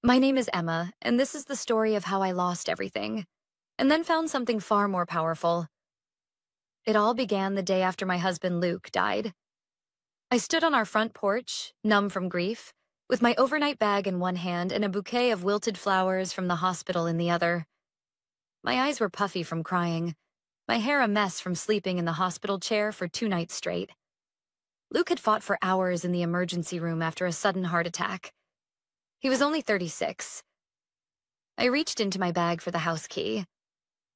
My name is Emma, and this is the story of how I lost everything, and then found something far more powerful. It all began the day after my husband Luke died. I stood on our front porch, numb from grief, with my overnight bag in one hand and a bouquet of wilted flowers from the hospital in the other. My eyes were puffy from crying, my hair a mess from sleeping in the hospital chair for 2 nights straight. Luke had fought for hours in the emergency room after a sudden heart attack. He was only 36. I reached into my bag for the house key.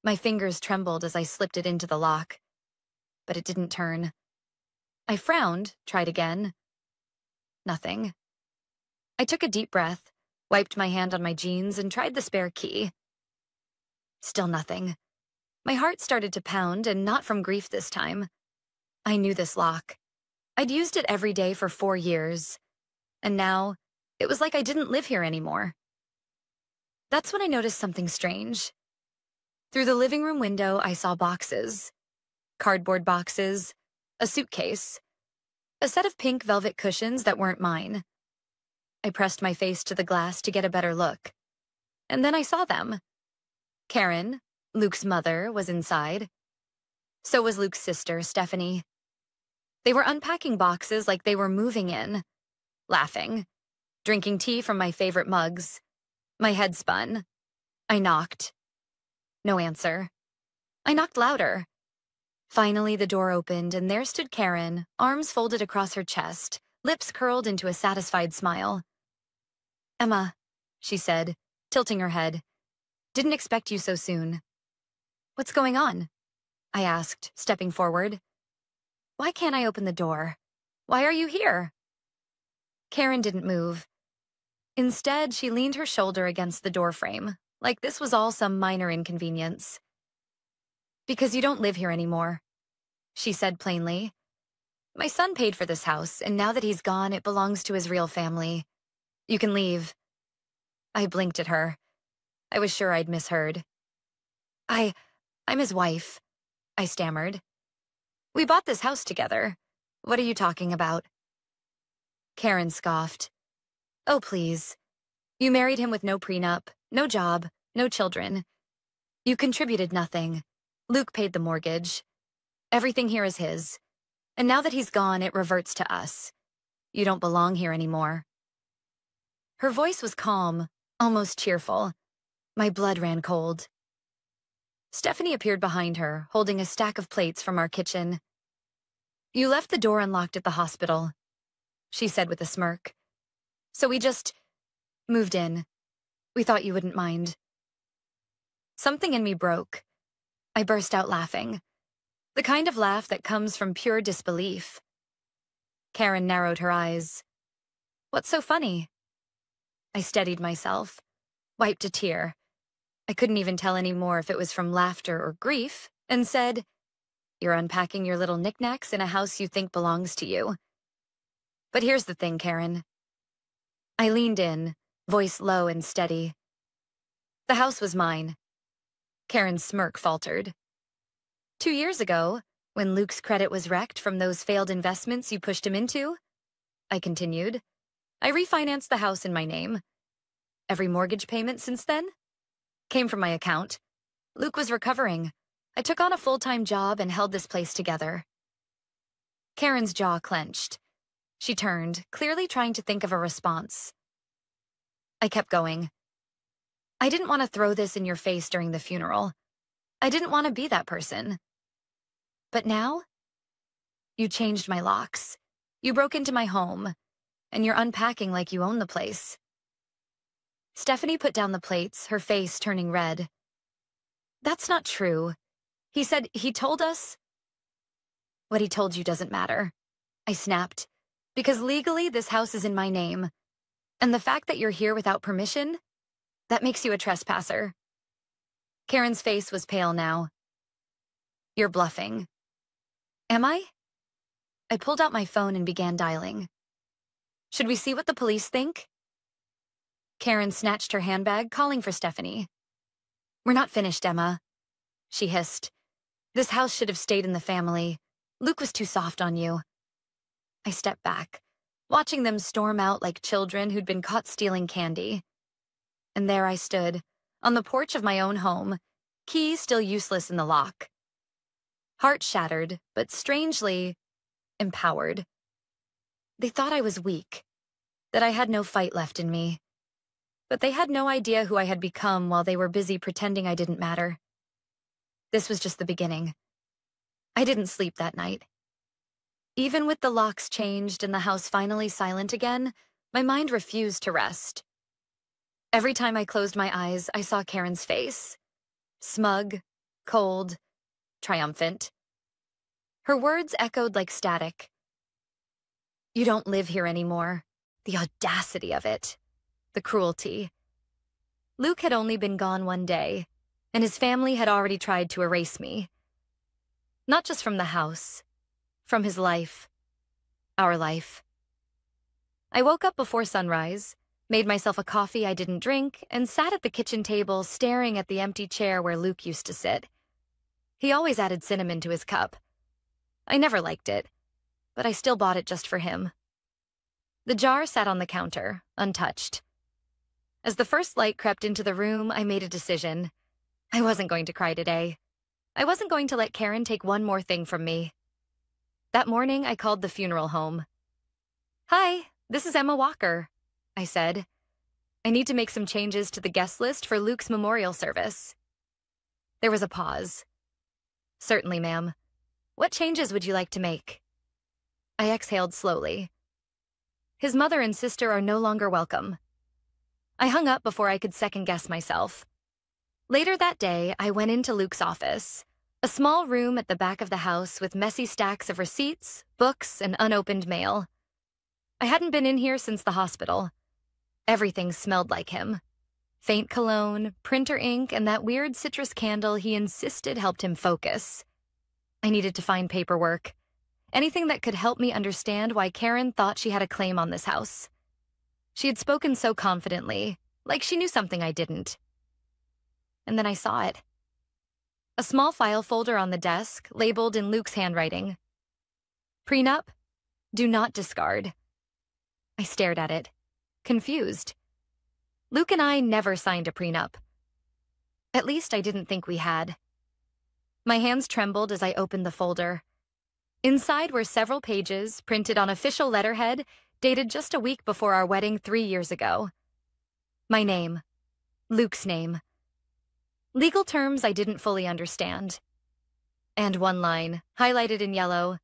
My fingers trembled as I slipped it into the lock, but it didn't turn. I frowned, tried again. Nothing. I took a deep breath, wiped my hand on my jeans, and tried the spare key. Still nothing. My heart started to pound, and not from grief this time. I knew this lock. I'd used it every day for 4 years, and now it was like I didn't live here anymore. That's when I noticed something strange. Through the living room window, I saw boxes. Cardboard boxes, a suitcase, a set of pink velvet cushions that weren't mine. I pressed my face to the glass to get a better look, and then I saw them. Karen, Luke's mother, was inside. So was Luke's sister, Stephanie. They were unpacking boxes like they were moving in, laughing, drinking tea from my favorite mugs. My head spun. I knocked. No answer. I knocked louder. Finally, the door opened, and there stood Karen, arms folded across her chest, lips curled into a satisfied smile. "Emma," she said, tilting her head. "Didn't expect you so soon." "What's going on?" I asked, stepping forward. "Why can't I open the door? Why are you here?" Karen didn't move. Instead, she leaned her shoulder against the doorframe, like this was all some minor inconvenience. "Because you don't live here anymore," she said plainly. "My son paid for this house, and now that he's gone, it belongs to his real family. You can leave." I blinked at her. I was sure I'd misheard. I'm his wife," I stammered. "We bought this house together. What are you talking about?" Karen scoffed. "Oh, please. You married him with no prenup, no job, no children. You contributed nothing. Luke paid the mortgage. Everything here is his. And now that he's gone, it reverts to us. You don't belong here anymore." Her voice was calm, almost cheerful. My blood ran cold. Stephanie appeared behind her, holding a stack of plates from our kitchen. "You left the door unlocked at the hospital," she said with a smirk. "So we just moved in. We thought you wouldn't mind." Something in me broke. I burst out laughing, the kind of laugh that comes from pure disbelief. Karen narrowed her eyes. "What's so funny?" I steadied myself, wiped a tear. I couldn't even tell anymore if it was from laughter or grief, and said, "You're unpacking your little knickknacks in a house you think belongs to you. But here's the thing, Karen." I leaned in, voice low and steady. "The house was mine." Karen's smirk faltered. 2 years ago, when Luke's credit was wrecked from those failed investments you pushed him into," I continued, "I refinanced the house in my name. Every mortgage payment since then came from my account. Luke was recovering. I took on a full-time job and held this place together." Karen's jaw clenched. She turned, clearly trying to think of a response. I kept going. "I didn't want to throw this in your face during the funeral. I didn't want to be that person. But now, you changed my locks. You broke into my home, and you're unpacking like you own the place." Stephanie put down the plates, her face turning red. "That's not true. He said he told us—" "What he told you doesn't matter," I snapped, "because legally this house is in my name. And the fact that you're here without permission, that makes you a trespasser." Karen's face was pale now. "You're bluffing." "Am I?" I pulled out my phone and began dialing. "Should we see what the police think?" Karen snatched her handbag, calling for Stephanie. "We're not finished, Emma," she hissed. "This house should have stayed in the family. Luke was too soft on you." I stepped back, watching them storm out like children who'd been caught stealing candy. And there I stood, on the porch of my own home, key still useless in the lock. Heart shattered, but strangely empowered. They thought I was weak, that I had no fight left in me. But they had no idea who I had become while they were busy pretending I didn't matter. This was just the beginning. I didn't sleep that night. Even with the locks changed and the house finally silent again, my mind refused to rest. Every time I closed my eyes, I saw Karen's face. Smug, cold, triumphant. Her words echoed like static. You don't live here anymore. The audacity of it. The cruelty. Luke had only been gone one day, and his family had already tried to erase me. Not just from the house, from his life. Our life. I woke up before sunrise, made myself a coffee I didn't drink, and sat at the kitchen table staring at the empty chair where Luke used to sit. He always added cinnamon to his cup. I never liked it, but I still bought it just for him. The jar sat on the counter, untouched. As the first light crept into the room, I made a decision. I wasn't going to cry today. I wasn't going to let Karen take one more thing from me. That morning, I called the funeral home. "Hi, this is Emma Walker," I said. "I need to make some changes to the guest list for Luke's memorial service." There was a pause. "Certainly, ma'am. What changes would you like to make?" I exhaled slowly. His mother and sister are no longer welcome. I hung up before I could second-guess myself. Later that day, I went into Luke's office, a small room at the back of the house with messy stacks of receipts, books, and unopened mail. I hadn't been in here since the hospital. Everything smelled like him. Faint cologne, printer ink, and that weird citrus candle he insisted helped him focus. I needed to find paperwork. Anything that could help me understand why Karen thought she had a claim on this house. She had spoken so confidently, like she knew something I didn't. And then I saw it. A small file folder on the desk, labeled in Luke's handwriting. Prenup? Do not discard. I stared at it, confused. Luke and I never signed a prenup. At least I didn't think we had. My hands trembled as I opened the folder. Inside were several pages, printed on official letterhead, dated just a week before our wedding 3 years ago. My name. Luke's name. Legal terms I didn't fully understand. And one line, highlighted in yellow.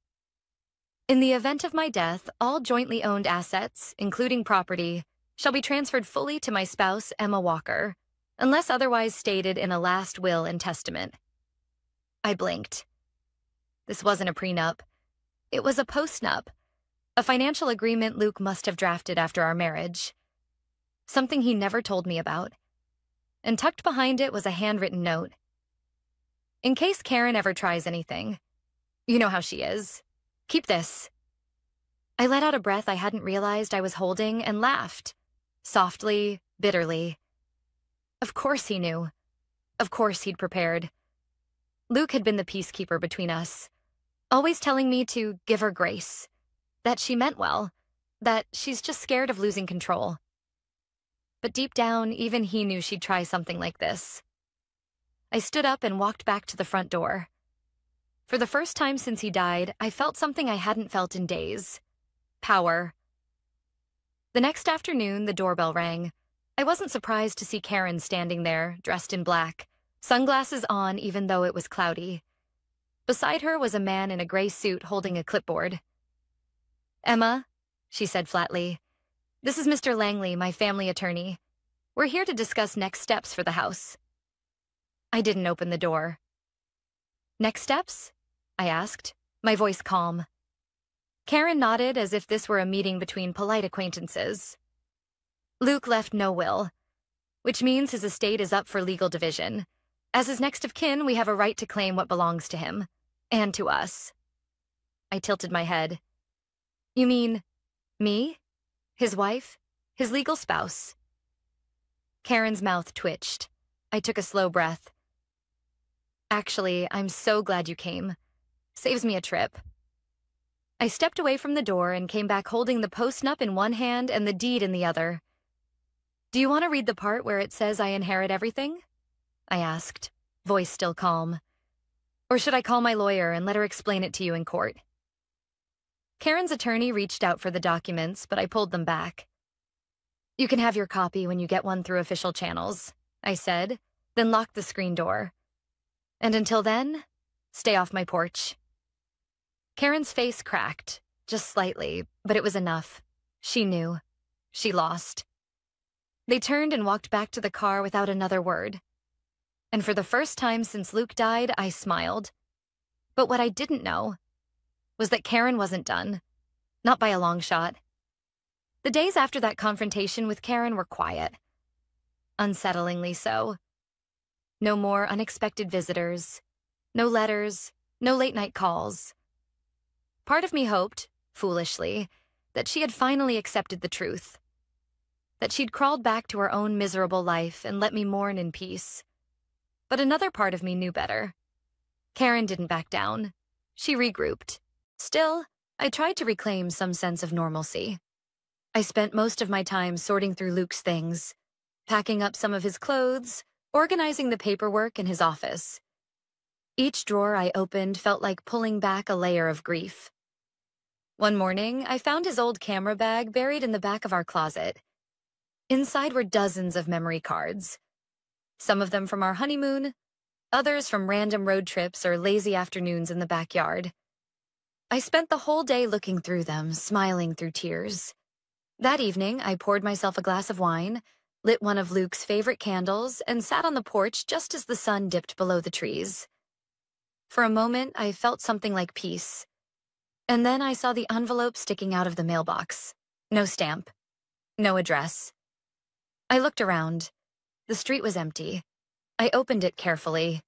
In the event of my death, all jointly owned assets, including property, shall be transferred fully to my spouse, Emma Walker, unless otherwise stated in a last will and testament. I blinked. This wasn't a prenup. It was a postnup, a financial agreement Luke must have drafted after our marriage. Something he never told me about. And tucked behind it was a handwritten note. In case Karen ever tries anything. You know how she is. Keep this. I let out a breath I hadn't realized I was holding and laughed. Softly, bitterly. Of course he knew. Of course he'd prepared. Luke had been the peacekeeper between us, always telling me to give her grace, that she meant well, that she's just scared of losing control. But deep down, even he knew she'd try something like this. I stood up and walked back to the front door. For the first time since he died, I felt something I hadn't felt in days. Power. The next afternoon, the doorbell rang. I wasn't surprised to see Karen standing there, dressed in black, sunglasses on even though it was cloudy. Beside her was a man in a gray suit holding a clipboard. "Emma," she said flatly, "this is Mr. Langley, my family attorney. We're here to discuss next steps for the house." I didn't open the door. "Next steps?" I asked, my voice calm. Karen nodded as if this were a meeting between polite acquaintances. Luke left no will, which means his estate is up for legal division. As his next of kin, we have a right to claim what belongs to him, and to us. I tilted my head. "You mean me? His wife? His legal spouse?" Karen's mouth twitched. I took a slow breath. "Actually, I'm so glad you came. Saves me a trip." I stepped away from the door and came back holding the postnup in one hand and the deed in the other. Do you want to read the part where it says I inherit everything? I asked, voice still calm. Or should I call my lawyer and let her explain it to you in court? Karen's attorney reached out for the documents, but I pulled them back. You can have your copy when you get one through official channels, I said, then locked the screen door. And until then, stay off my porch. Karen's face cracked, just slightly, but it was enough. She knew. She lost. They turned and walked back to the car without another word. And for the first time since Luke died, I smiled. But what I didn't know was that Karen wasn't done. Not by a long shot. The days after that confrontation with Karen were quiet. Unsettlingly so. No more unexpected visitors. No letters. No late-night calls. Part of me hoped, foolishly, that she had finally accepted the truth. That she'd crawled back to her own miserable life and let me mourn in peace. But another part of me knew better. Karen didn't back down. She regrouped. Still, I tried to reclaim some sense of normalcy. I spent most of my time sorting through Luke's things, packing up some of his clothes, organizing the paperwork in his office. Each drawer I opened felt like pulling back a layer of grief. One morning, I found his old camera bag buried in the back of our closet. Inside were dozens of memory cards. Some of them from our honeymoon, others from random road trips or lazy afternoons in the backyard. I spent the whole day looking through them, smiling through tears. That evening, I poured myself a glass of wine, lit one of Luke's favorite candles, and sat on the porch just as the sun dipped below the trees. For a moment, I felt something like peace. And then I saw the envelope sticking out of the mailbox. No stamp. No address. I looked around. The street was empty. I opened it carefully.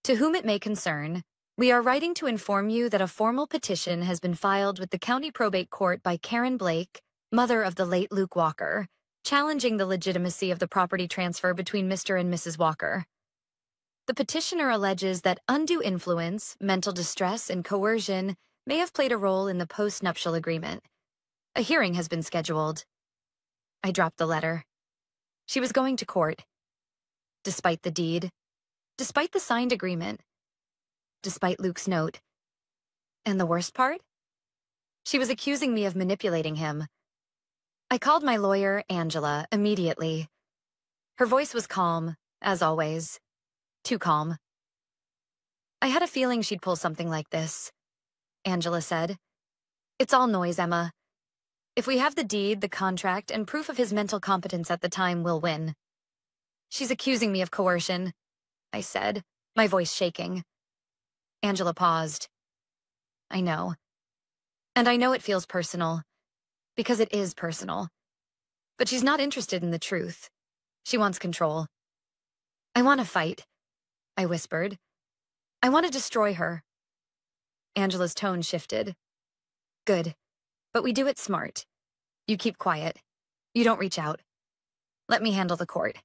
To whom it may concern, we are writing to inform you that a formal petition has been filed with the County Probate Court by Karen Blake, mother of the late Luke Walker, challenging the legitimacy of the property transfer between Mr. and Mrs. Walker. The petitioner alleges that undue influence, mental distress, and coercion may have played a role in the post-nuptial agreement. A hearing has been scheduled. I dropped the letter. She was going to court. Despite the deed. Despite the signed agreement. Despite Luke's note. And the worst part? She was accusing me of manipulating him. I called my lawyer, Angela, immediately. Her voice was calm, as always. Too calm. I had a feeling she'd pull something like this, Angela said. It's all noise, Emma. If we have the deed, the contract, and proof of his mental competence at the time, we'll win. She's accusing me of coercion, I said, my voice shaking. Angela paused. I know. And I know it feels personal, because it is personal. But she's not interested in the truth. She wants control. I want to fight, I whispered. I want to destroy her. Angela's tone shifted. Good, but we do it smart. You keep quiet. You don't reach out. Let me handle the court.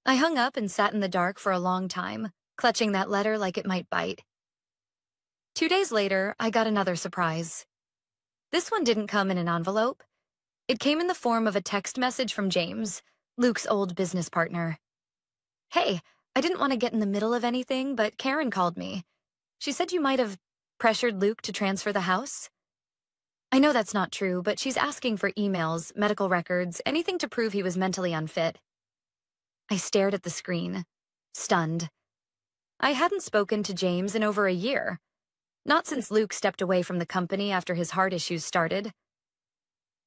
I hung up and sat in the dark for a long time, clutching that letter like it might bite. 2 days later, I got another surprise. This one didn't come in an envelope. It came in the form of a text message from James, Luke's old business partner. Hey, I didn't want to get in the middle of anything, but Karen called me. She said you might have pressured Luke to transfer the house. I know that's not true, but she's asking for emails, medical records, anything to prove he was mentally unfit. I stared at the screen, stunned. I hadn't spoken to James in over a year. Not since Luke stepped away from the company after his heart issues started.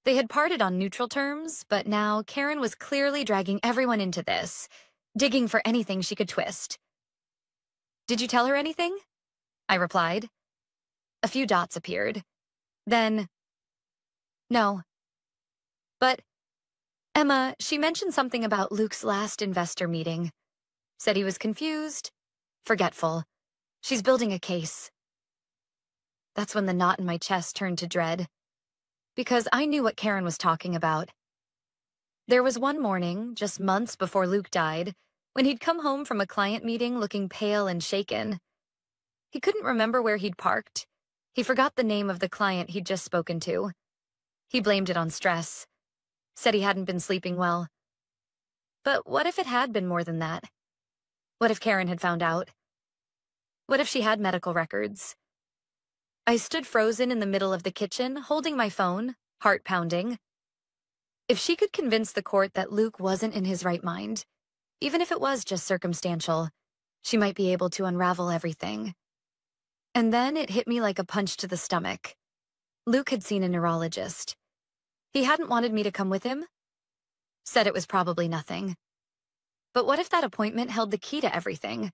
They had parted on neutral terms, but now Karen was clearly dragging everyone into this, digging for anything she could twist. Did you tell her anything? I replied. A few dots appeared. Then, no. But, Emma, she mentioned something about Luke's last investor meeting. Said he was confused, forgetful. She's building a case. That's when the knot in my chest turned to dread. Because I knew what Karen was talking about. There was one morning, just months before Luke died, when he'd come home from a client meeting looking pale and shaken. He couldn't remember where he'd parked. He forgot the name of the client he'd just spoken to. He blamed it on stress. said he hadn't been sleeping well. But what if it had been more than that? What if Karen had found out? What if she had medical records? I stood frozen in the middle of the kitchen, holding my phone, heart pounding. If she could convince the court that Luke wasn't in his right mind, even if it was just circumstantial, she might be able to unravel everything. And then it hit me like a punch to the stomach. Luke had seen a neurologist. He hadn't wanted me to come with him. Said it was probably nothing. But what if that appointment held the key to everything?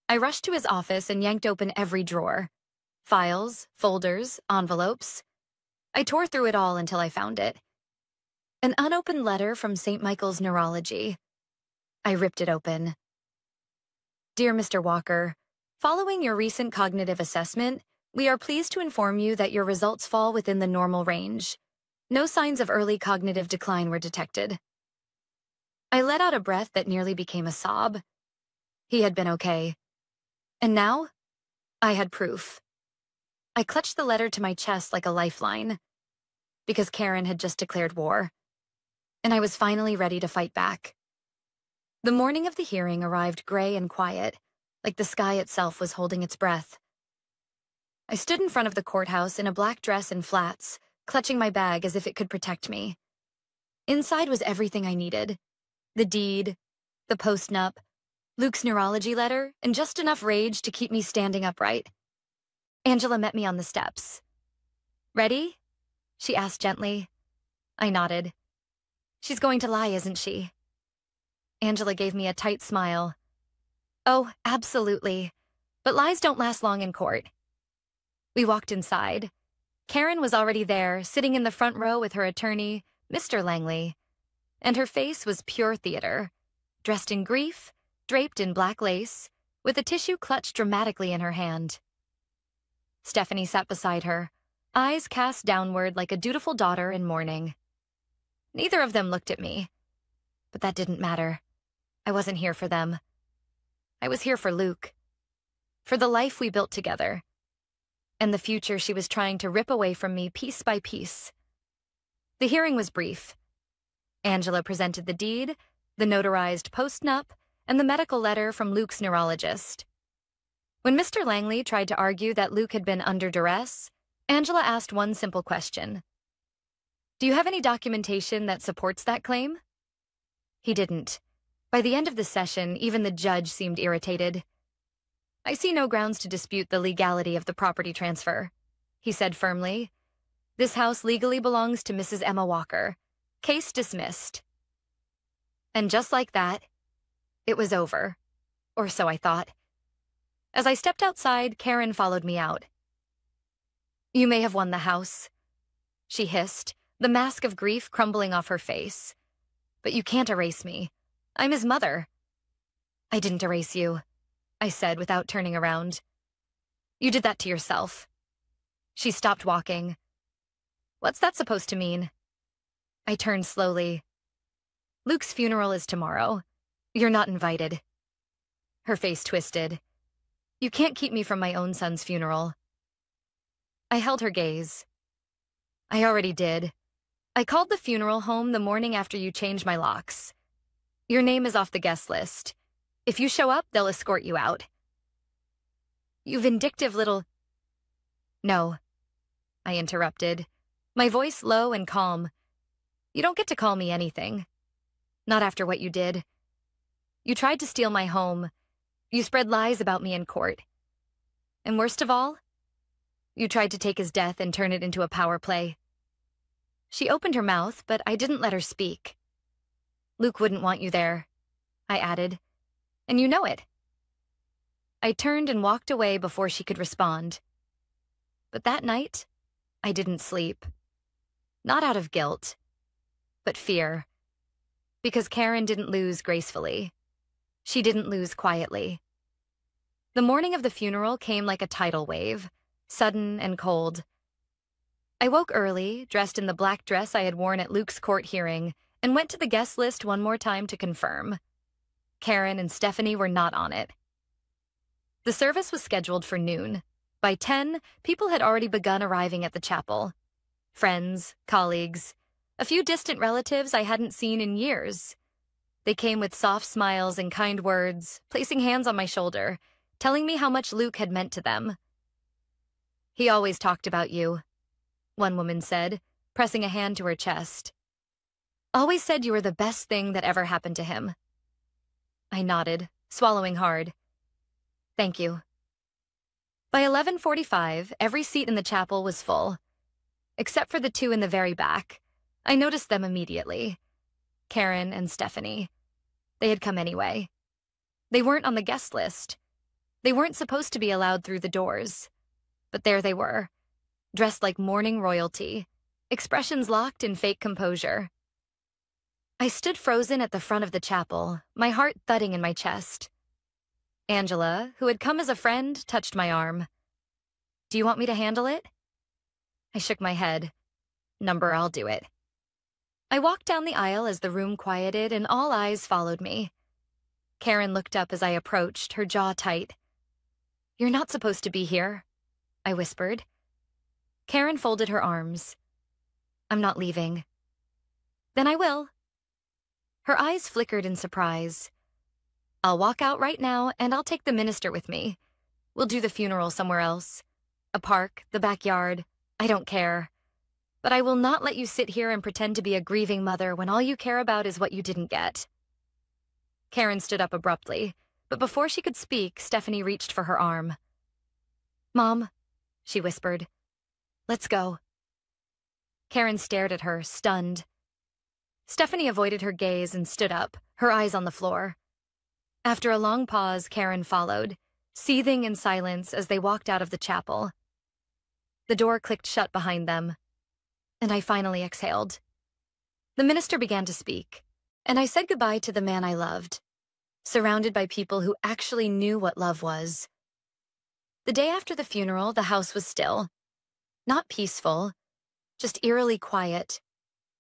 I rushed to his office and yanked open every drawer. Files, folders, envelopes. I tore through it all until I found it. An unopened letter from St. Michael's Neurology. I ripped it open. Dear Mr. Walker, following your recent cognitive assessment, we are pleased to inform you that your results fall within the normal range. No signs of early cognitive decline were detected. I let out a breath that nearly became a sob. He had been okay. And now, I had proof. I clutched the letter to my chest like a lifeline, because Karen had just declared war, and I was finally ready to fight back. The morning of the hearing arrived gray and quiet, like the sky itself was holding its breath. I stood in front of the courthouse in a black dress and flats, clutching my bag as if it could protect me. Inside was everything I needed. The deed, the post-nup, Luke's neurology letter, and just enough rage to keep me standing upright. Angela met me on the steps. Ready? She asked gently. I nodded. She's going to lie, isn't she? Angela gave me a tight smile. Oh, absolutely. But lies don't last long in court. We walked inside. Karen was already there, sitting in the front row with her attorney, Mr. Langley. And her face was pure theater, dressed in grief, draped in black lace, with a tissue clutched dramatically in her hand. Stephanie sat beside her, eyes cast downward like a dutiful daughter in mourning. Neither of them looked at me. But that didn't matter. I wasn't here for them. I was here for Luke. For the life we built together. And the future she was trying to rip away from me piece by piece. The hearing was brief. Angela presented the deed, the notarized post-nup, and the medical letter from Luke's neurologist. When Mr. Langley tried to argue that Luke had been under duress, Angela asked one simple question. Do you have any documentation that supports that claim? He didn't. By the end of the session, even the judge seemed irritated. I see no grounds to dispute the legality of the property transfer, he said firmly. This house legally belongs to Mrs. Emma Walker. Case dismissed. And just like that, it was over. Or so I thought. As I stepped outside, Karen followed me out. You may have won the house, she hissed, the mask of grief crumbling off her face. But you can't erase me. I'm his mother. I didn't erase you, I said without turning around. You did that to yourself. She stopped walking. What's that supposed to mean? I turned slowly. Luke's funeral is tomorrow. You're not invited. Her face twisted. You can't keep me from my own son's funeral. I held her gaze. I already did. I called the funeral home the morning after you changed my locks. Your name is off the guest list. If you show up, they'll escort you out. You vindictive little... No, I interrupted, my voice low and calm. You don't get to call me anything. Not after what you did. You tried to steal my home. You spread lies about me in court. And worst of all, you tried to take his death and turn it into a power play. She opened her mouth, but I didn't let her speak. Luke wouldn't want you there, I added, and you know it. I turned and walked away before she could respond. But that night, I didn't sleep. Not out of guilt, but fear. Because Karen didn't lose gracefully. She didn't lose quietly. The morning of the funeral came like a tidal wave, sudden and cold. I woke early, dressed in the black dress I had worn at Luke's court hearing, and went to the guest list one more time to confirm. Karen and Stephanie were not on it. The service was scheduled for noon. By 10, people had already begun arriving at the chapel. Friends, colleagues. A few distant relatives I hadn't seen in years. They came with soft smiles and kind words, placing hands on my shoulder, telling me how much Luke had meant to them. "He always talked about you," one woman said, pressing a hand to her chest. "Always said you were the best thing that ever happened to him." I nodded, swallowing hard. "Thank you." By 11:45, every seat in the chapel was full. Except for the two in the very back. I noticed them immediately. Karen and Stephanie. They had come anyway. They weren't on the guest list. They weren't supposed to be allowed through the doors. But there they were, dressed like mourning royalty, expressions locked in fake composure. I stood frozen at the front of the chapel, my heart thudding in my chest. Angela, who had come as a friend, touched my arm. "Do you want me to handle it?" I shook my head. "Number, I'll do it." I walked down the aisle as the room quieted and all eyes followed me. Karen looked up as I approached, her jaw tight. "You're not supposed to be here," I whispered. Karen folded her arms. "I'm not leaving." "Then I will." Her eyes flickered in surprise. "I'll walk out right now and I'll take the minister with me. We'll do the funeral somewhere else. A park, the backyard, I don't care. But I will not let you sit here and pretend to be a grieving mother when all you care about is what you didn't get." Karen stood up abruptly, but before she could speak, Stephanie reached for her arm. "Mom," she whispered, "let's go." Karen stared at her, stunned. Stephanie avoided her gaze and stood up, her eyes on the floor. After a long pause, Karen followed, seething in silence as they walked out of the chapel. The door clicked shut behind them, and I finally exhaled. The minister began to speak, and I said goodbye to the man I loved, surrounded by people who actually knew what love was. The day after the funeral, the house was still. Not peaceful, just eerily quiet,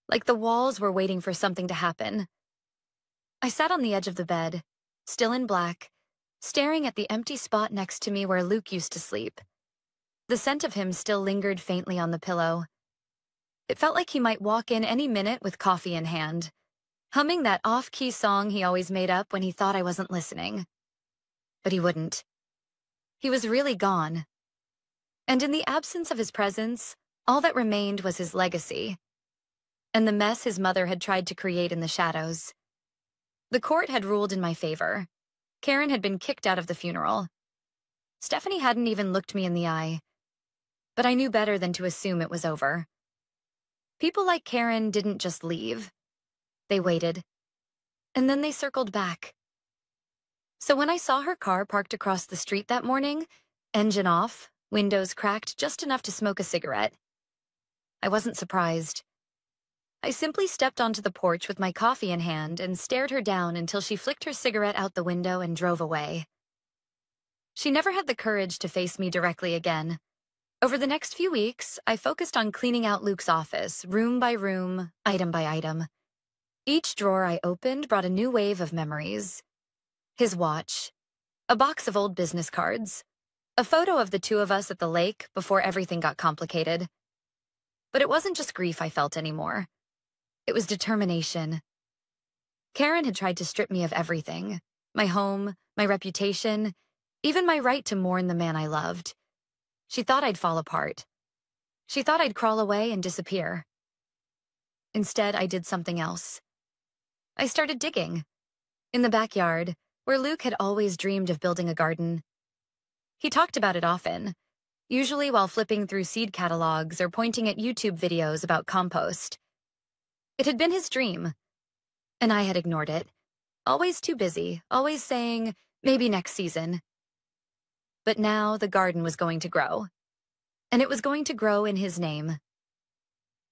like the walls were waiting for something to happen. I sat on the edge of the bed, still in black, staring at the empty spot next to me where Luke used to sleep. The scent of him still lingered faintly on the pillow. It felt like he might walk in any minute with coffee in hand, humming that off-key song he always made up when he thought I wasn't listening. But he wouldn't. He was really gone. And in the absence of his presence, all that remained was his legacy, and the mess his mother had tried to create in the shadows. The court had ruled in my favor. Karen had been kicked out of the funeral. Stephanie hadn't even looked me in the eye. But I knew better than to assume it was over. People like Karen didn't just leave. They waited. And then they circled back. So when I saw her car parked across the street that morning, engine off, windows cracked just enough to smoke a cigarette, I wasn't surprised. I simply stepped onto the porch with my coffee in hand and stared her down until she flicked her cigarette out the window and drove away. She never had the courage to face me directly again. Over the next few weeks, I focused on cleaning out Luke's office, room by room, item by item. Each drawer I opened brought a new wave of memories. His watch, a box of old business cards, a photo of the two of us at the lake before everything got complicated. But it wasn't just grief I felt anymore. It was determination. Karen had tried to strip me of everything, my home, my reputation, even my right to mourn the man I loved. She thought I'd fall apart. She thought I'd crawl away and disappear. Instead, I did something else. I started digging. In the backyard, where Luke had always dreamed of building a garden. He talked about it often, usually while flipping through seed catalogs or pointing at YouTube videos about compost. It had been his dream, and I had ignored it. Always too busy, always saying, maybe next season. But now the garden was going to grow, and it was going to grow in his name.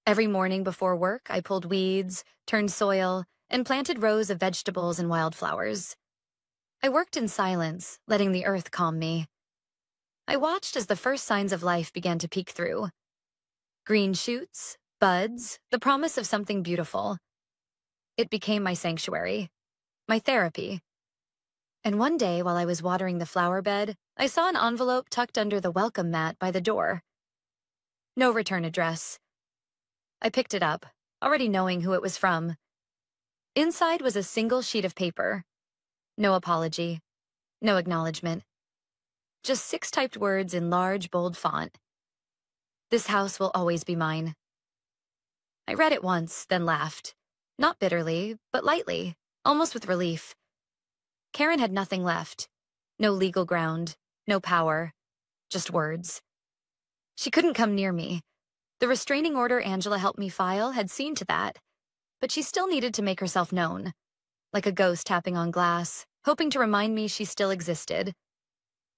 Every morning before work, I pulled weeds, turned soil, and planted rows of vegetables and wildflowers. I worked in silence, letting the earth calm me. I watched as the first signs of life began to peek through. Green shoots, buds, the promise of something beautiful. It became my sanctuary, my therapy. And one day, while I was watering the flower bed, I saw an envelope tucked under the welcome mat by the door. No return address. I picked it up, already knowing who it was from. Inside was a single sheet of paper. No apology. No acknowledgement. Just 6 typed words in large, bold font. This house will always be mine. I read it once, then laughed. Not bitterly, but lightly, almost with relief. Karen had nothing left. No legal ground, no power, just words. She couldn't come near me. The restraining order Angela helped me file had seen to that, but she still needed to make herself known, like a ghost tapping on glass, hoping to remind me she still existed.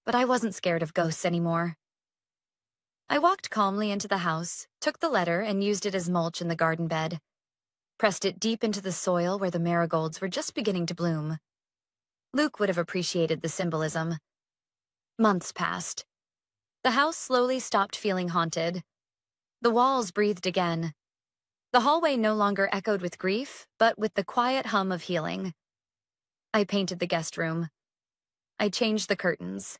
But I wasn't scared of ghosts anymore. I walked calmly into the house, took the letter and used it as mulch in the garden bed. Pressed it deep into the soil where the marigolds were just beginning to bloom. Luke would have appreciated the symbolism. Months passed. The house slowly stopped feeling haunted. The walls breathed again. The hallway no longer echoed with grief, but with the quiet hum of healing. I painted the guest room. I changed the curtains.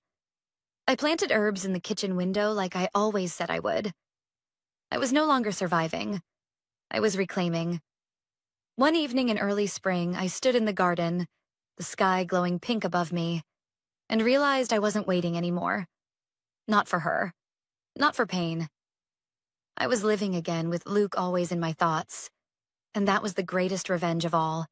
I planted herbs in the kitchen window like I always said I would. I was no longer surviving. I was reclaiming. One evening in early spring, I stood in the garden, the sky glowing pink above me, and realized I wasn't waiting anymore. Not for her. Not for pain. I was living again with Luke always in my thoughts, and that was the greatest revenge of all.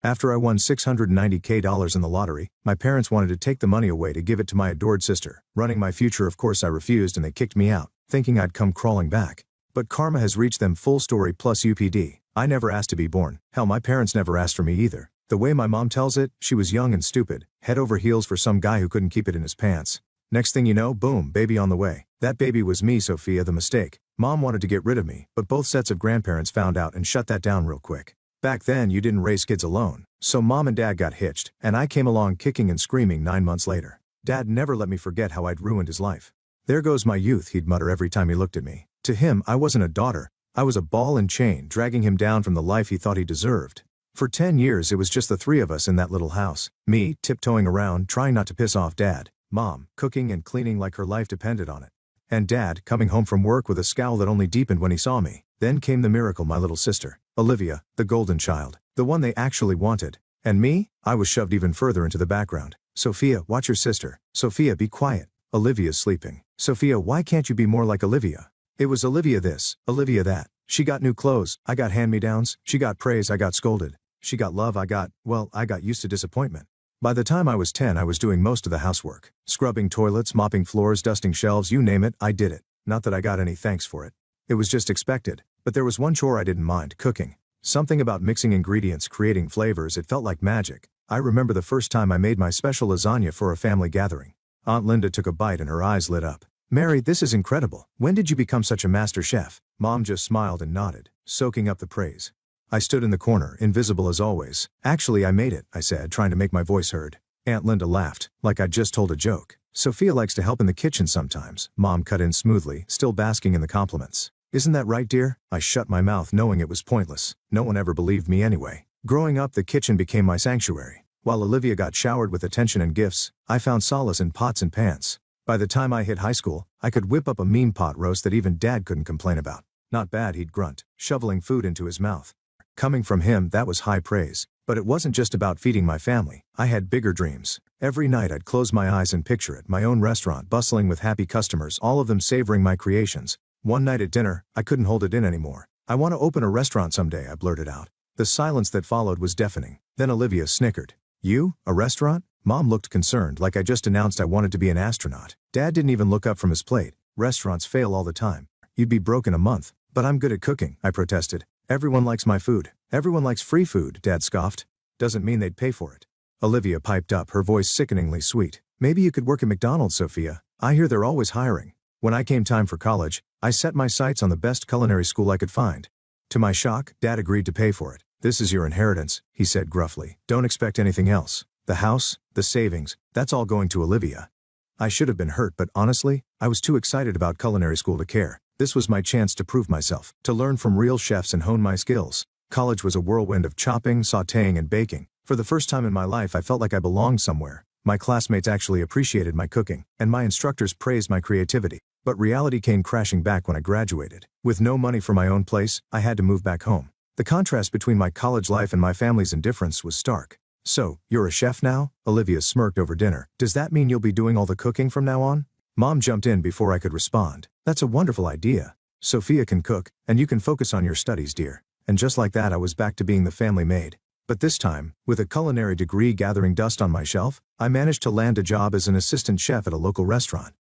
After I won $690K in the lottery, my parents wanted to take the money away to give it to my adored sister. Running my future, of course I refused, and they kicked me out, thinking I'd come crawling back. But karma has reached them. Full story plus UPD. I never asked to be born. Hell, my parents never asked for me either. The way my mom tells it, she was young and stupid, head over heels for some guy who couldn't keep it in his pants. Next thing you know, boom, baby on the way. That baby was me, Sophia, the mistake. Mom wanted to get rid of me, but both sets of grandparents found out and shut that down real quick. Back then you didn't raise kids alone, so mom and dad got hitched, and I came along kicking and screaming 9 months later. Dad never let me forget how I'd ruined his life. There goes my youth, he'd mutter every time he looked at me. To him, I wasn't a daughter, I was a ball and chain dragging him down from the life he thought he deserved. For 10 years it was just the 3 of us in that little house, me, tiptoeing around trying not to piss off dad, mom, cooking and cleaning like her life depended on it. And dad, coming home from work with a scowl that only deepened when he saw me. Then came the miracle, my little sister, Olivia, the golden child, the one they actually wanted. And me, I was shoved even further into the background. Sophia, watch your sister. Sophia, be quiet. Olivia's sleeping. Sophia, why can't you be more like Olivia? It was Olivia this, Olivia that. She got new clothes, I got hand-me-downs. She got praise, I got scolded. She got love, I got used to disappointment. By the time I was 10, I was doing most of the housework. Scrubbing toilets, mopping floors, dusting shelves, you name it, I did it. Not that I got any thanks for it. It was just expected. But there was one chore I didn't mind, cooking. Something about mixing ingredients, creating flavors, it felt like magic. I remember the first time I made my special lasagna for a family gathering. Aunt Linda took a bite and her eyes lit up. Mary, this is incredible. When did you become such a master chef? Mom just smiled and nodded, soaking up the praise. I stood in the corner, invisible as always. Actually, I made it, I said, trying to make my voice heard. Aunt Linda laughed, like I'd just told a joke. Sophia likes to help in the kitchen sometimes. Mom cut in smoothly, still basking in the compliments. Isn't that right, dear? I shut my mouth knowing it was pointless. No one ever believed me anyway. Growing up, the kitchen became my sanctuary. While Olivia got showered with attention and gifts, I found solace in pots and pans. By the time I hit high school, I could whip up a mean pot roast that even Dad couldn't complain about. Not bad, he'd grunt, shoveling food into his mouth. Coming from him, that was high praise. But it wasn't just about feeding my family. I had bigger dreams. Every night I'd close my eyes and picture it, my own restaurant bustling with happy customers, all of them savoring my creations. One night at dinner, I couldn't hold it in anymore. I want to open a restaurant someday, I blurted out. The silence that followed was deafening. Then Olivia snickered. You? A restaurant? Mom looked concerned, like I just announced I wanted to be an astronaut. Dad didn't even look up from his plate. Restaurants fail all the time. You'd be broke in a month. But I'm good at cooking, I protested. Everyone likes my food. Everyone likes free food, Dad scoffed. Doesn't mean they'd pay for it. Olivia piped up, her voice sickeningly sweet. Maybe you could work at McDonald's, Sophia. I hear they're always hiring. When I came time for college, I set my sights on the best culinary school I could find. To my shock, Dad agreed to pay for it. This is your inheritance, he said gruffly. Don't expect anything else. The house, the savings, that's all going to Olivia. I should have been hurt, but honestly, I was too excited about culinary school to care. This was my chance to prove myself, to learn from real chefs and hone my skills. College was a whirlwind of chopping, sautéing, and baking. For the first time in my life, I felt like I belonged somewhere. My classmates actually appreciated my cooking, and my instructors praised my creativity. But reality came crashing back when I graduated. With no money for my own place, I had to move back home. The contrast between my college life and my family's indifference was stark. "So, you're a chef now?" Olivia smirked over dinner. "Does that mean you'll be doing all the cooking from now on?" Mom jumped in before I could respond. "That's a wonderful idea. Sophia can cook, and you can focus on your studies, dear." And just like that, I was back to being the family maid. But this time, with a culinary degree gathering dust on my shelf, I managed to land a job as an assistant chef at a local restaurant.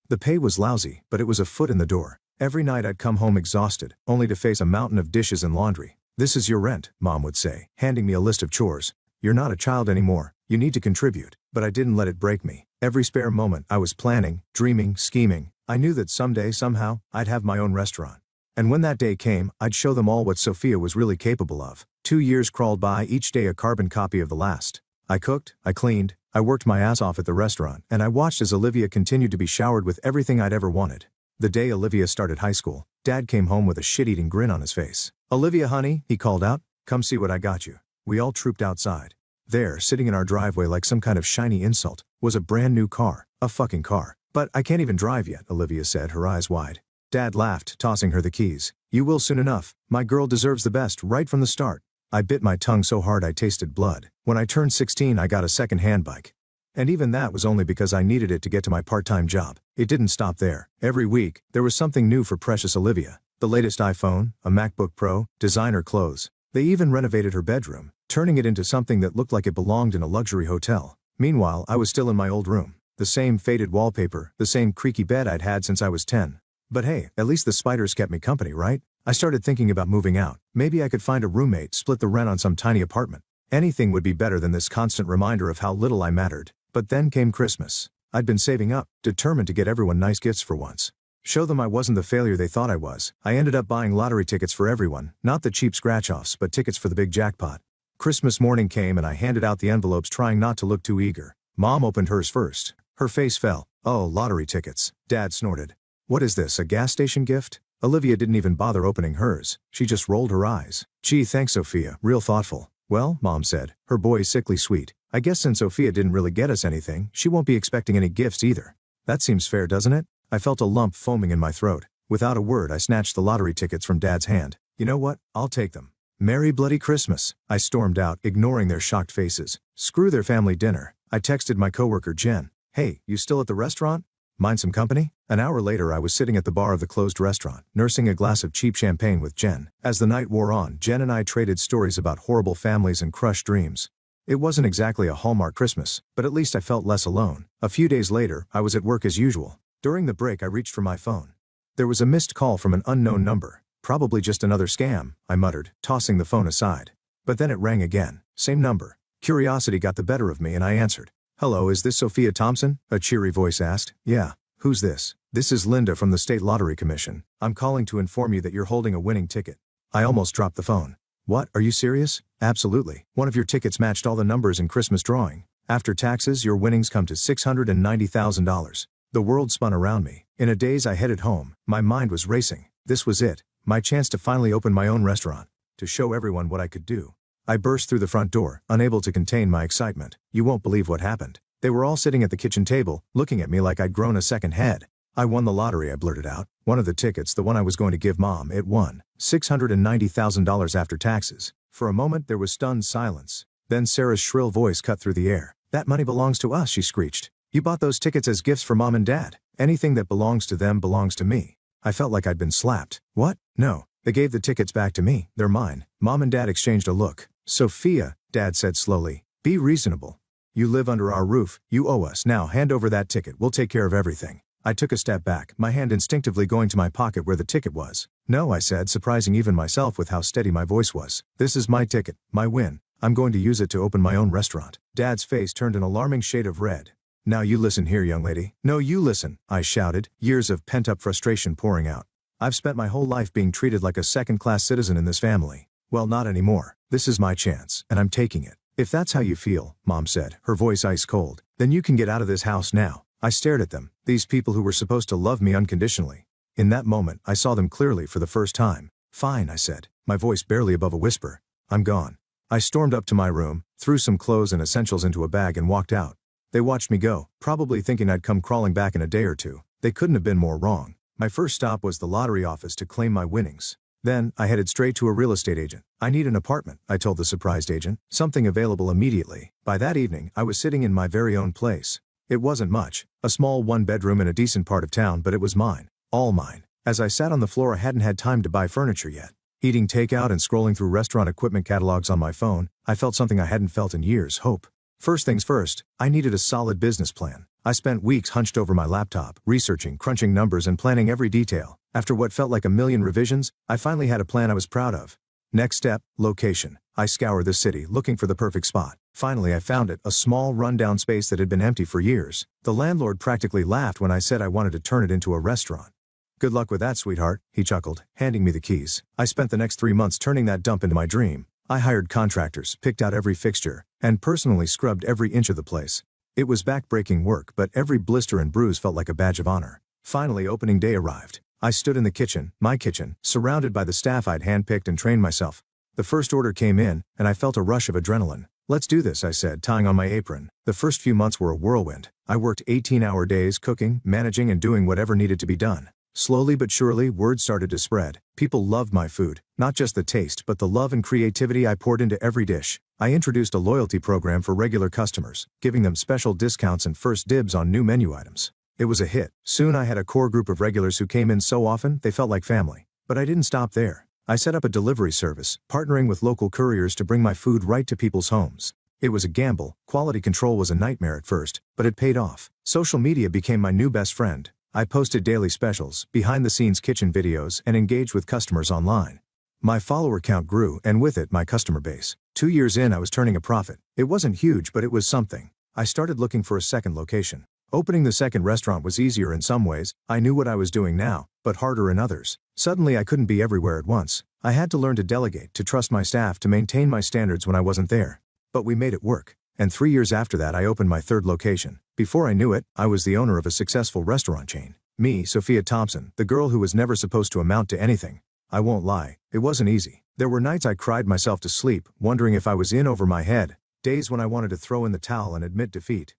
The pay was lousy, but it was a foot in the door. Every night I'd come home exhausted, only to face a mountain of dishes and laundry. "This is your rent," Mom would say, handing me a list of chores. "You're not a child anymore. You need to contribute." But I didn't let it break me. Every spare moment, I was planning, dreaming, scheming. I knew that someday, somehow, I'd have my own restaurant. And when that day came, I'd show them all what Sophia was really capable of. 2 years crawled by, each day a carbon copy of the last. I cooked, I cleaned, I worked my ass off at the restaurant, and I watched as Olivia continued to be showered with everything I'd ever wanted. The day Olivia started high school, Dad came home with a shit-eating grin on his face. "Olivia, honey," he called out, "come see what I got you." We all trooped outside. There, sitting in our driveway like some kind of shiny insult, was a brand new car. A fucking car. "But I can't even drive yet," Olivia said, her eyes wide. Dad laughed, tossing her the keys. "You will soon enough. My girl deserves the best right from the start." I bit my tongue so hard I tasted blood. When I turned 16, I got a second-hand bike. And even that was only because I needed it to get to my part-time job. It didn't stop there. Every week, there was something new for precious Olivia. The latest iPhone, a MacBook Pro, designer clothes. They even renovated her bedroom, turning it into something that looked like it belonged in a luxury hotel. Meanwhile, I was still in my old room. The same faded wallpaper, the same creaky bed I'd had since I was 10. But hey, at least the spiders kept me company, right? I started thinking about moving out. Maybe I could find a roommate, split the rent on some tiny apartment. Anything would be better than this constant reminder of how little I mattered. But then came Christmas. I'd been saving up, determined to get everyone nice gifts for once. Show them I wasn't the failure they thought I was. I ended up buying lottery tickets for everyone, not the cheap scratch-offs but tickets for the big jackpot. Christmas morning came and I handed out the envelopes, trying not to look too eager. Mom opened hers first. Her face fell. "Oh, lottery tickets." Dad snorted. "What is this, a gas station gift?" Olivia didn't even bother opening hers. She just rolled her eyes. "Gee, thanks, Sophia, real thoughtful." "Well," Mom said, her voice sickly sweet, "I guess since Sophia didn't really get us anything, she won't be expecting any gifts either. That seems fair, doesn't it?" I felt a lump foaming in my throat. Without a word, I snatched the lottery tickets from Dad's hand. "You know what? I'll take them." "Merry bloody Christmas," I stormed out, ignoring their shocked faces. Screw their family dinner. I texted my coworker Jen. "Hey, you still at the restaurant? Mind some company?" An hour later, I was sitting at the bar of the closed restaurant, nursing a glass of cheap champagne with Jen. As the night wore on, Jen and I traded stories about horrible families and crushed dreams. It wasn't exactly a Hallmark Christmas, but at least I felt less alone. A few days later, I was at work as usual. During the break, I reached for my phone. There was a missed call from an unknown number. "Probably just another scam," I muttered, tossing the phone aside. But then it rang again. Same number. Curiosity got the better of me and I answered. "Hello, is this Sophia Thompson?" a cheery voice asked. "Yeah. Who's this?" "This is Linda from the State Lottery Commission. I'm calling to inform you that you're holding a winning ticket." I almost dropped the phone. "What, are you serious?" "Absolutely. One of your tickets matched all the numbers in Christmas drawing. After taxes, your winnings come to $690,000. The world spun around me. In a daze, I headed home. My mind was racing. This was it. My chance to finally open my own restaurant. To show everyone what I could do. I burst through the front door, unable to contain my excitement. You won't believe what happened. They were all sitting at the kitchen table, looking at me like I'd grown a second head. "I won the lottery," I blurted out. "One of the tickets, the one I was going to give Mom, it won. $690,000 after taxes." For a moment there was stunned silence. Then Sarah's shrill voice cut through the air. "That money belongs to us," she screeched. "You bought those tickets as gifts for Mom and Dad. Anything that belongs to them belongs to me." I felt like I'd been slapped. "What? No. They gave the tickets back to me. They're mine." Mom and Dad exchanged a look. "Sophia," Dad said slowly, "be reasonable. You live under our roof, you owe us. Now hand over that ticket, we'll take care of everything." I took a step back, my hand instinctively going to my pocket where the ticket was. "No," I said, surprising even myself with how steady my voice was. "This is my ticket, my win. I'm going to use it to open my own restaurant." Dad's face turned an alarming shade of red. "Now you listen here, young lady." "No, you listen," I shouted, years of pent-up frustration pouring out. "I've spent my whole life being treated like a second-class citizen in this family. Well, not anymore. This is my chance, and I'm taking it." "If that's how you feel," Mom said, her voice ice cold, "then you can get out of this house now." I stared at them, these people who were supposed to love me unconditionally. In that moment, I saw them clearly for the first time. "Fine," I said, my voice barely above a whisper. "I'm gone." I stormed up to my room, threw some clothes and essentials into a bag and walked out. They watched me go, probably thinking I'd come crawling back in a day or two. They couldn't have been more wrong. My first stop was the lottery office to claim my winnings. Then, I headed straight to a real estate agent. I need an apartment, I told the surprised agent. Something available immediately. By that evening, I was sitting in my very own place. It wasn't much. A small one-bedroom in a decent part of town, but it was mine. All mine. As I sat on the floor, I hadn't had time to buy furniture yet. Eating takeout and scrolling through restaurant equipment catalogs on my phone, I felt something I hadn't felt in years: hope. First things first, I needed a solid business plan. I spent weeks hunched over my laptop, researching, crunching numbers and planning every detail. After what felt like a million revisions, I finally had a plan I was proud of. Next step, location. I scoured the city, looking for the perfect spot. Finally I found it, a small rundown space that had been empty for years. The landlord practically laughed when I said I wanted to turn it into a restaurant. "Good luck with that, sweetheart," he chuckled, handing me the keys. I spent the next 3 months turning that dump into my dream. I hired contractors, picked out every fixture, and personally scrubbed every inch of the place. It was back-breaking work, but every blister and bruise felt like a badge of honor. Finally, opening day arrived. I stood in the kitchen, my kitchen, surrounded by the staff I'd handpicked and trained myself. The first order came in, and I felt a rush of adrenaline. "Let's do this," I said, tying on my apron. The first few months were a whirlwind. I worked 18-hour days, cooking, managing, and doing whatever needed to be done. Slowly but surely, word started to spread. People loved my food, not just the taste, but the love and creativity I poured into every dish. I introduced a loyalty program for regular customers, giving them special discounts and first dibs on new menu items. It was a hit. Soon I had a core group of regulars who came in so often, they felt like family. But I didn't stop there. I set up a delivery service, partnering with local couriers to bring my food right to people's homes. It was a gamble. Quality control was a nightmare at first, but it paid off. Social media became my new best friend. I posted daily specials, behind-the-scenes kitchen videos, and engaged with customers online. My follower count grew, and with it, my customer base. 2 years in, I was turning a profit. It wasn't huge, but it was something. I started looking for a second location. Opening the second restaurant was easier in some ways. I knew what I was doing now, but harder in others. Suddenly, I couldn't be everywhere at once. I had to learn to delegate, to trust my staff, to maintain my standards when I wasn't there. But we made it work. And 3 years after that, I opened my third location. Before I knew it, I was the owner of a successful restaurant chain. Me, Sophia Thompson, the girl who was never supposed to amount to anything. I won't lie, it wasn't easy. There were nights I cried myself to sleep, wondering if I was in over my head. Days when I wanted to throw in the towel and admit defeat.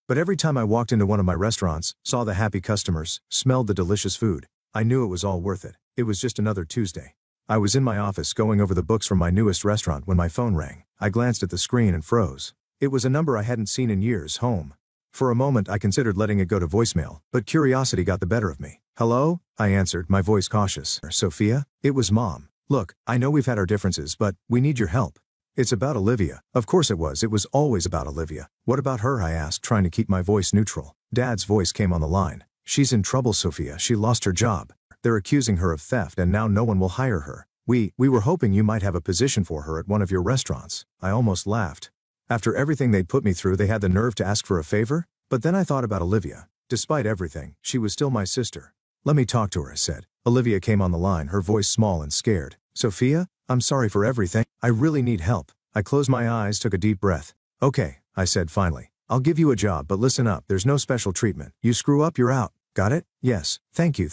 But every time I walked into one of my restaurants, saw the happy customers, smelled the delicious food, I knew it was all worth it. It was just another Tuesday. I was in my office going over the books from my newest restaurant when my phone rang. I glanced at the screen and froze. It was a number I hadn't seen in years: home. For a moment I considered letting it go to voicemail, but curiosity got the better of me. "Hello?" I answered, my voice cautious. "Sophia?" It was Mom. "Look, I know we've had our differences, but we need your help." "It's about Olivia." Of course it was. It was always about Olivia. "What about her?" I asked, trying to keep my voice neutral. Dad's voice came on the line. "She's in trouble, Sophia. She lost her job. They're accusing her of theft and now no one will hire her. We were hoping you might have a position for her at one of your restaurants." I almost laughed. After everything they'd put me through, they had the nerve to ask for a favor? But then I thought about Olivia. Despite everything, she was still my sister. "Let me talk to her," I said. Olivia came on the line, her voice small and scared. "Sophia, I'm sorry for everything. I really need help." I closed my eyes, took a deep breath. "Okay," I said finally. "I'll give you a job, but listen up, there's no special treatment. You screw up, you're out. Got it?" "Yes, thank you,"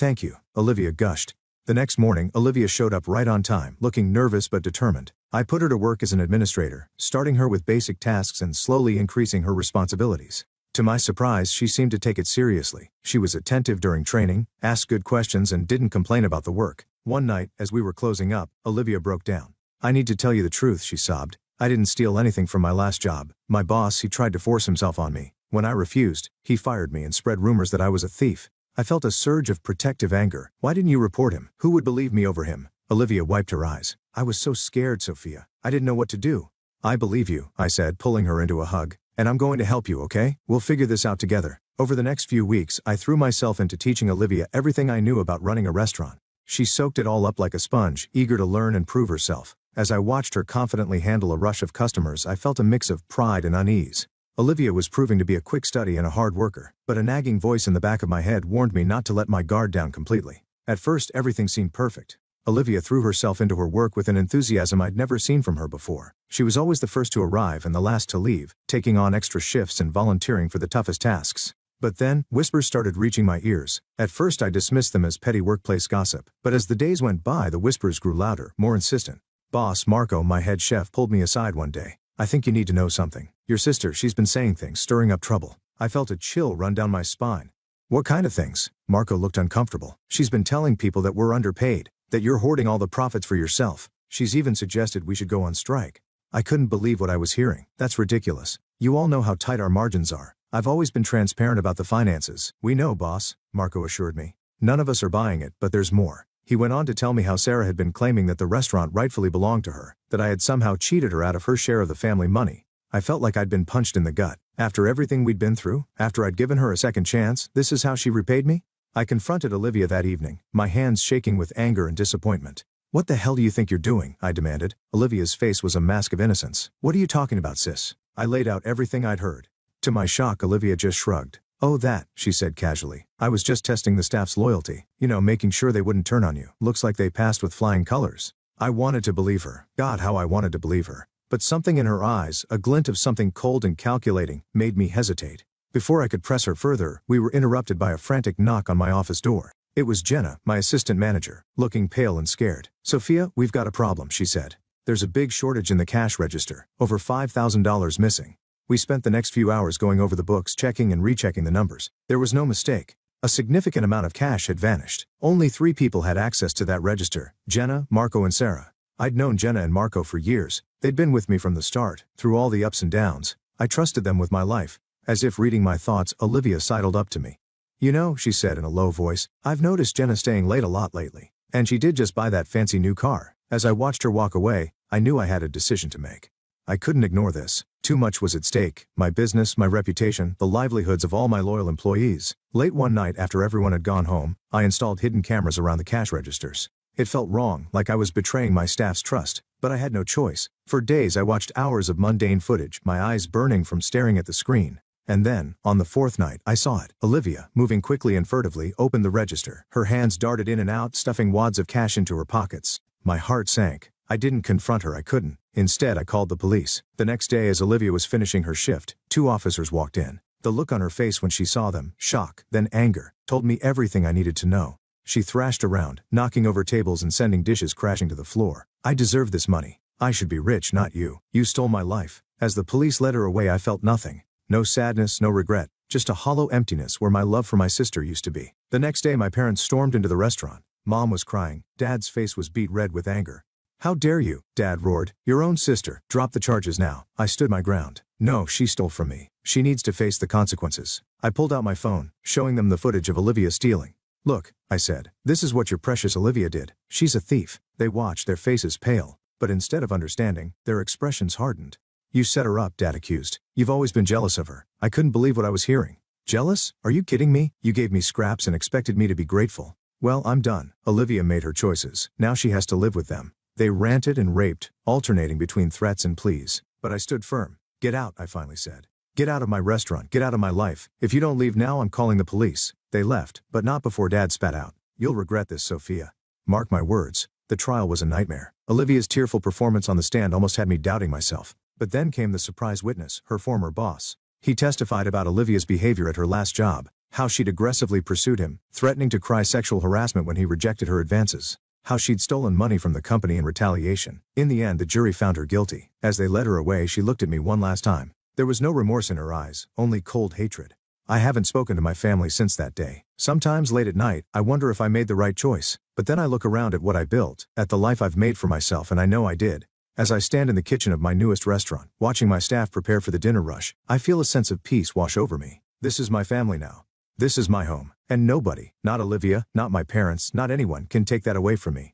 Olivia gushed. The next morning, Olivia showed up right on time, looking nervous but determined. I put her to work as an administrator, starting her with basic tasks and slowly increasing her responsibilities. To my surprise, she seemed to take it seriously. She was attentive during training, asked good questions, and didn't complain about the work. One night, as we were closing up, Olivia broke down. "I need to tell you the truth," she sobbed. "I didn't steal anything from my last job. My boss, he tried to force himself on me. When I refused, he fired me and spread rumors that I was a thief." I felt a surge of protective anger. "Why didn't you report him? Who would believe me over him?" Olivia wiped her eyes. "I was so scared, Sophia. I didn't know what to do." "I believe you," I said, pulling her into a hug. "And I'm going to help you, okay? We'll figure this out together." Over the next few weeks, I threw myself into teaching Olivia everything I knew about running a restaurant. She soaked it all up like a sponge, eager to learn and prove herself. As I watched her confidently handle a rush of customers, I felt a mix of pride and unease. Olivia was proving to be a quick study and a hard worker, but a nagging voice in the back of my head warned me not to let my guard down completely. At first, everything seemed perfect. Olivia threw herself into her work with an enthusiasm I'd never seen from her before. She was always the first to arrive and the last to leave, taking on extra shifts and volunteering for the toughest tasks. But then, whispers started reaching my ears. At first I dismissed them as petty workplace gossip, but as the days went by the whispers grew louder, more insistent. Boss Marco, my head chef, pulled me aside one day. "I think you need to know something. Your sister, she's been saying things, stirring up trouble." I felt a chill run down my spine. What kind of things? Marco looked uncomfortable. She's been telling people that we're underpaid, that you're hoarding all the profits for yourself. She's even suggested we should go on strike. I couldn't believe what I was hearing. That's ridiculous. You all know how tight our margins are. I've always been transparent about the finances. We know, boss, Marco assured me. None of us are buying it, but there's more. He went on to tell me how Sarah had been claiming that the restaurant rightfully belonged to her, that I had somehow cheated her out of her share of the family money. I felt like I'd been punched in the gut. After everything we'd been through, after I'd given her a second chance, this is how she repaid me? I confronted Olivia that evening, my hands shaking with anger and disappointment. What the hell do you think you're doing? I demanded. Olivia's face was a mask of innocence. What are you talking about, sis? I laid out everything I'd heard. To my shock, Olivia just shrugged. Oh, that, she said casually. I was just testing the staff's loyalty. You know, making sure they wouldn't turn on you. Looks like they passed with flying colors. I wanted to believe her. God, how I wanted to believe her. But something in her eyes, a glint of something cold and calculating, made me hesitate. Before I could press her further, we were interrupted by a frantic knock on my office door. It was Jenna, my assistant manager, looking pale and scared. Sophia, we've got a problem, she said. There's a big shortage in the cash register, over $5,000 missing. We spent the next few hours going over the books, checking and rechecking the numbers. There was no mistake. A significant amount of cash had vanished. Only 3 people had access to that register: Jenna, Marco and Sarah. I'd known Jenna and Marco for years. They'd been with me from the start, through all the ups and downs. I trusted them with my life. As if reading my thoughts, Olivia sidled up to me. You know, she said in a low voice, I've noticed Jenna staying late a lot lately. And she did just buy that fancy new car. As I watched her walk away, I knew I had a decision to make. I couldn't ignore this. Too much was at stake: my business, my reputation, the livelihoods of all my loyal employees. Late one night after everyone had gone home, I installed hidden cameras around the cash registers. It felt wrong, like I was betraying my staff's trust, but I had no choice. For days I watched hours of mundane footage, my eyes burning from staring at the screen. And then, on the 4th night, I saw it. Olivia, moving quickly and furtively, opened the register. Her hands darted in and out, stuffing wads of cash into her pockets. My heart sank. I didn't confront her, I couldn't. Instead, I called the police. The next day, as Olivia was finishing her shift, 2 officers walked in. The look on her face when she saw them, shock, then anger, told me everything I needed to know. She thrashed around, knocking over tables and sending dishes crashing to the floor. I deserve this money. I should be rich, not you. You stole my life. As the police led her away, I felt nothing. No sadness, no regret, just a hollow emptiness where my love for my sister used to be. The next day, my parents stormed into the restaurant. Mom was crying. Dad's face was beet red with anger. How dare you? Dad roared. Your own sister. Drop the charges now. I stood my ground. No, she stole from me. She needs to face the consequences. I pulled out my phone, showing them the footage of Olivia stealing. Look, I said, this is what your precious Olivia did. She's a thief. They watched, their faces pale. But instead of understanding, their expressions hardened. You set her up, Dad accused. You've always been jealous of her. I couldn't believe what I was hearing. Jealous? Are you kidding me? You gave me scraps and expected me to be grateful. Well, I'm done. Olivia made her choices. Now she has to live with them. They ranted and raped, alternating between threats and pleas. But I stood firm. Get out, I finally said. Get out of my restaurant, get out of my life. If you don't leave now, I'm calling the police. They left, but not before Dad spat out. You'll regret this, Sophia. Mark my words. The trial was a nightmare. Olivia's tearful performance on the stand almost had me doubting myself. But then came the surprise witness, her former boss. He testified about Olivia's behavior at her last job, how she'd aggressively pursued him, threatening to cry sexual harassment when he rejected her advances, how she'd stolen money from the company in retaliation. In the end, the jury found her guilty. As they led her away, she looked at me one last time. There was no remorse in her eyes, only cold hatred. I haven't spoken to my family since that day. Sometimes late at night, I wonder if I made the right choice. But then I look around at what I built, at the life I've made for myself, and I know I did. As I stand in the kitchen of my newest restaurant, watching my staff prepare for the dinner rush, I feel a sense of peace wash over me. This is my family now. This is my home. And nobody, not Olivia, not my parents, not anyone, can take that away from me.